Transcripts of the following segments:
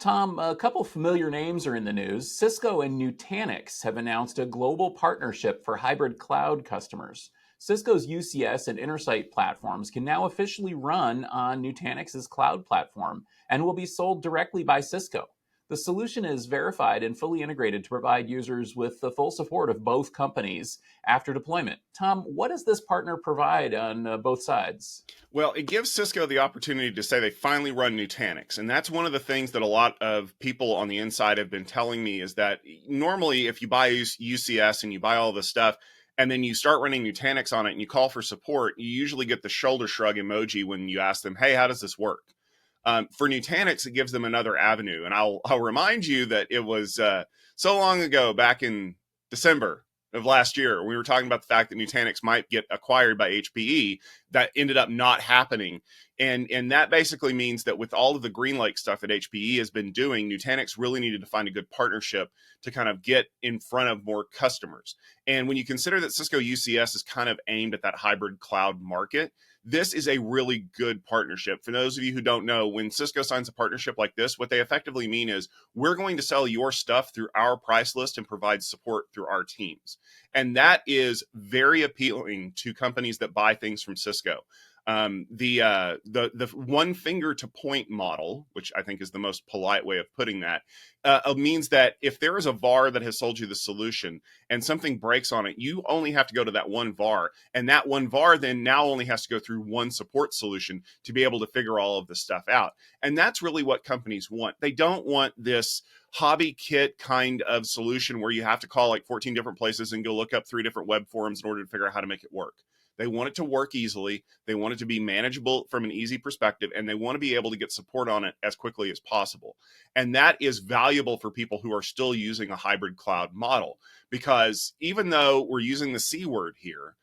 Tom, a couple familiar names are in the news. Cisco and Nutanix have announced a global partnership for hybrid cloud customers. Cisco's UCS and Intersight platforms can now officially run on Nutanix's cloud platform and will be sold directly by Cisco. The solution is verified and fully integrated to provide users with the full support of both companies after deployment. Tom, what does this partner provide on both sides? Well, it gives Cisco the opportunity to say they finally run Nutanix. And that's one of the things that a lot of people on the inside have been telling me is that normally if you buy UCS and you buy all this stuff and then you start running Nutanix on it and you call for support, you usually get the shoulder shrug emoji when you ask them, hey, how does this work? For Nutanix, it gives them another avenue. And I'll remind you that it was so long ago, back in December of last year, we were talking about the fact that Nutanix might get acquired by HPE. That ended up not happening. And that basically means that with all of the GreenLake stuff that HPE has been doing, Nutanix really needed to find a good partnership to kind of get in front of more customers. And when you consider that Cisco UCS is kind of aimed at that hybrid cloud market, this is a really good partnership. For those of you who don't know, when Cisco signs a partnership like this, what they effectively mean is we're going to sell your stuff through our price list and provide support through our teams. And that is very appealing to companies that buy things from Cisco. The one finger to point model, which I think is the most polite way of putting that, means that if there is a VAR that has sold you the solution and something breaks on it, you only have to go to that one VAR, and that one VAR then now only has to go through one support solution to be able to figure all of this stuff out. And that's really what companies want. They don't want this hobby kit kind of solution where you have to call like 14 different places and go look up 3 different web forums in order to figure out how to make it work. They want it to work easily. They want it to be manageable from an easy perspective, and they want to be able to get support on it as quickly as possible. And that is valuable for people who are still using a hybrid cloud model, because even though we're using the C word here,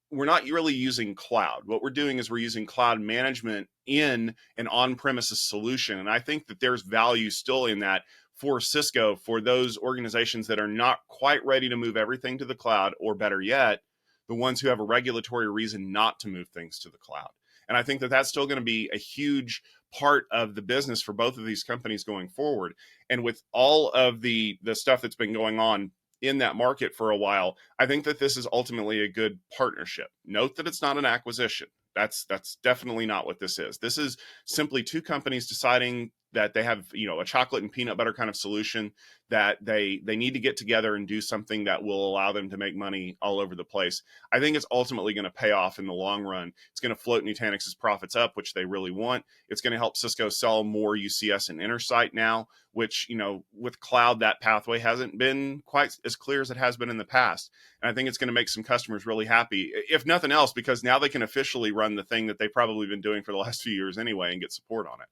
we're not really using cloud. What we're doing is we're using cloud management in an on-premises solution. And I think that there's value still in that for Cisco, for those organizations that are not quite ready to move everything to the cloud, or better yet, the ones who have a regulatory reason not to move things to the cloud. And I think that that's still going to be a huge part of the business for both of these companies going forward. And with all of the stuff that's been going on in that market for a while, I think that this is ultimately a good partnership. Note that it's not an acquisition. That's definitely not what this is. This is simply 2 companies deciding that they have, a chocolate and peanut butter kind of solution, that they need to get together and do something that will allow them to make money all over the place. I think it's ultimately going to pay off in the long run. It's going to float Nutanix's profits up, which they really want. It's going to help Cisco sell more UCS and Intersight now, which, with cloud, that pathway hasn't been quite as clear as it has been in the past. And I think it's going to make some customers really happy, if nothing else, because now they can officially run the thing that they've probably been doing for the last few years anyway and get support on it.